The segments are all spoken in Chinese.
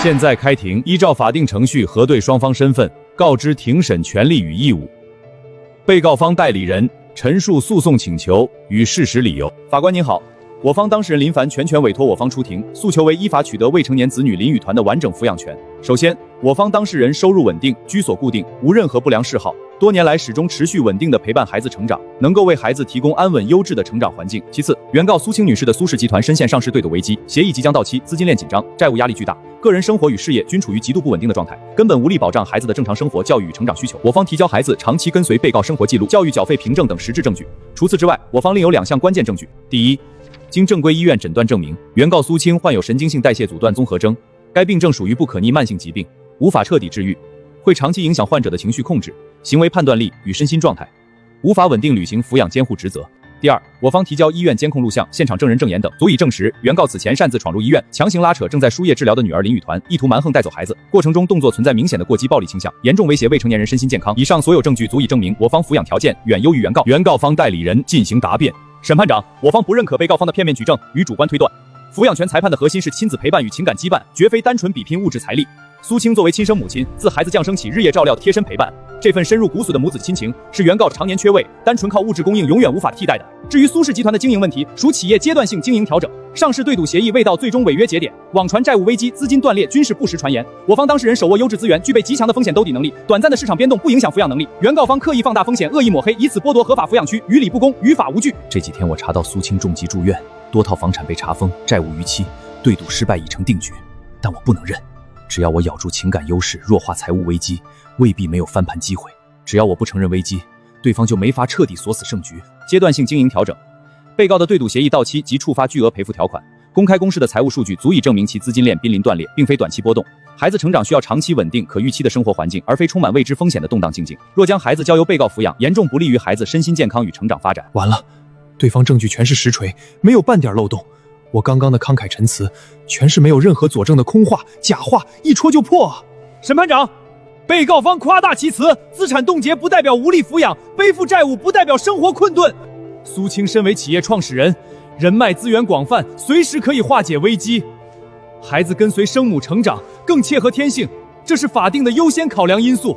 现在开庭，依照法定程序核对双方身份，告知庭审权利与义务。被告方代理人陈述诉讼请求与事实理由。法官您好，我方当事人林凡全权委托我方出庭，诉求为依法取得未成年子女林雨团的完整抚养权。首先，我方当事人收入稳定，居所固定，无任何不良嗜好，多年来始终持续稳定地陪伴孩子成长，能够为孩子提供安稳优质的成长环境。其次，原告苏青女士的苏氏集团深陷上市对赌危机，协议即将到期，资金链紧张，债务压力巨大，个人生活与事业均处于极度不稳定的状态，根本无力保障孩子的正常生活、教育与成长需求。我方提交孩子长期跟随被告生活记录、教育缴费凭证等实质证据。除此之外，我方另有2项关键证据。第一，经正规医院诊断证明，原告苏青患有神经性代谢阻断综合征，该病症属于不可逆慢性疾病，无法彻底治愈，会长期影响患者的情绪控制、行为判断力与身心状态，无法稳定履行抚养监护职责。第二，我方提交医院监控录像、现场证人证言等，足以证实原告此前擅自闯入医院，强行拉扯正在输液治疗的女儿林雨团，意图蛮横带走孩子，过程中动作存在明显的过激暴力倾向，严重威胁未成年人身心健康。以上所有证据足以证明我方抚养条件远优于原告。原告方代理人进行答辩。审判长，我方不认可被告方的片面举证与主观推断。抚养权裁判的核心是亲子陪伴与情感羁绊，绝非单纯比拼物质财力。苏青作为亲生母亲，自孩子降生起日夜照料、贴身陪伴，这份深入骨髓的母子亲情是原告常年缺位，单纯靠物质供应永远无法替代的。至于苏氏集团的经营问题，属企业阶段性经营调整，上市对赌协议未到最终违约节点，网传债务危机、资金断裂均是不实传言。我方当事人手握优质资源，具备极强的风险兜底能力，短暂的市场变动不影响抚养能力。原告方刻意放大风险，恶意抹黑，以此剥夺合法抚养区，于理不公，于法无据。这几天我查到苏青重疾住院，多套房产被查封，债务逾期，对赌失败已成定局，但我不能认。只要我咬住情感优势，弱化财务危机，未必没有翻盘机会。只要我不承认危机，对方就没法彻底锁死胜局。阶段性经营调整，被告的对赌协议到期即触发巨额赔付条款，公开公示的财务数据足以证明其资金链濒临断裂，并非短期波动。孩子成长需要长期稳定、可预期的生活环境，而非充满未知风险的动荡境境。若将孩子交由被告抚养，严重不利于孩子身心健康与成长发展。完了，对方证据全是实锤，没有半点漏洞。我刚刚的慷慨陈词，全是没有任何佐证的空话、假话，一戳就破啊！审判长，被告方夸大其词，资产冻结不代表无力抚养，背负债务不代表生活困顿。苏青身为企业创始人，人脉资源广泛，随时可以化解危机。孩子跟随生母成长，更切合天性，这是法定的优先考量因素。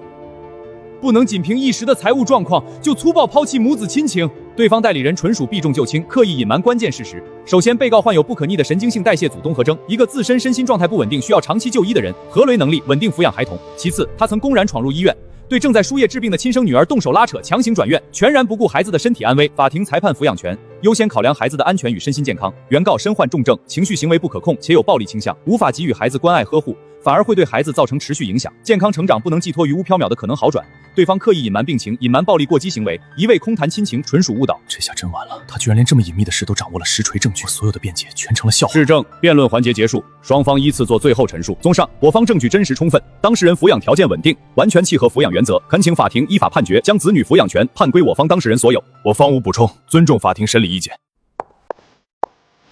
不能仅凭一时的财务状况就粗暴抛弃母子亲情。对方代理人纯属避重就轻，刻意隐瞒关键事实。首先，被告患有不可逆的神经性代谢阻综合征，一个自身身心状态不稳定、需要长期就医的人，何雷能力稳定抚养孩童。其次，他曾公然闯入医院，对正在输液治病的亲生女儿动手拉扯、强行转院，全然不顾孩子的身体安危。法庭裁判抚养权优先考量孩子的安全与身心健康。原告身患重症，情绪行为不可控，且有暴力倾向，无法给予孩子关爱呵护，反而会对孩子造成持续影响，健康成长不能寄托于无缥缈的可能好转。对方刻意隐瞒病情，隐瞒暴力过激行为，一味空谈亲情，纯属误导。这下真完了，他居然连这么隐秘的事都掌握了，实锤证据，所有的辩解全成了笑话。质证辩论环节结束，双方依次做最后陈述。综上，我方证据真实充分，当事人抚养条件稳定，完全契合抚养原则，恳请法庭依法判决，将子女抚养权判归我方当事人所有。我方无补充，尊重法庭审理意见。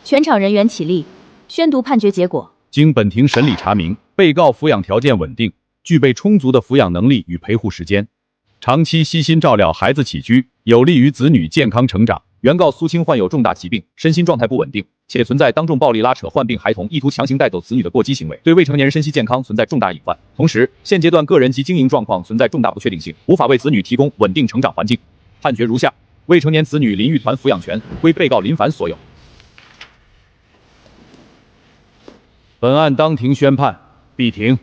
全场人员起立，宣读判决结果。经本庭审理查明，被告抚养条件稳定，具备充足的抚养能力与陪护时间，长期悉心照料孩子起居，有利于子女健康成长。原告苏青患有重大疾病，身心状态不稳定，且存在当众暴力拉扯患病孩童，意图强行带走子女的过激行为，对未成年人身心健康存在重大隐患。同时，现阶段个人及经营状况存在重大不确定性，无法为子女提供稳定成长环境。判决如下：未成年子女林玉团抚养权归被告林凡所有。本案当庭宣判，闭庭。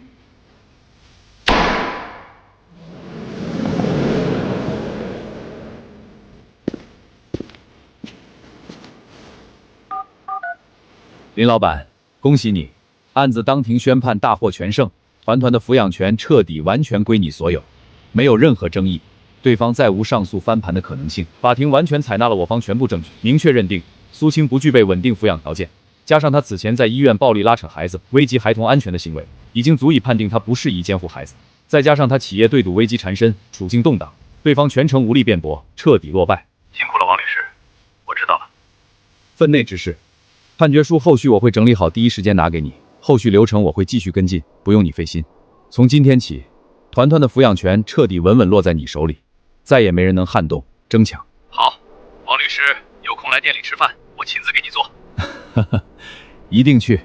林老板，恭喜你，案子当庭宣判大获全胜，团团的抚养权彻底完全归你所有，没有任何争议，对方再无上诉翻盘的可能性。法庭完全采纳了我方全部证据，明确认定苏青不具备稳定抚养条件，加上他此前在医院暴力拉扯孩子、危及孩童安全的行为，已经足以判定他不适宜监护孩子。再加上他企业对赌危机缠身，处境动荡，对方全程无力辩驳，彻底落败。辛苦了，王律师，我知道了。分内之事，判决书后续我会整理好，第一时间拿给你。后续流程我会继续跟进，不用你费心。从今天起，团团的抚养权彻底稳稳落在你手里，再也没人能撼动、争抢。好，王律师有空来店里吃饭，我亲自给你做。一定去。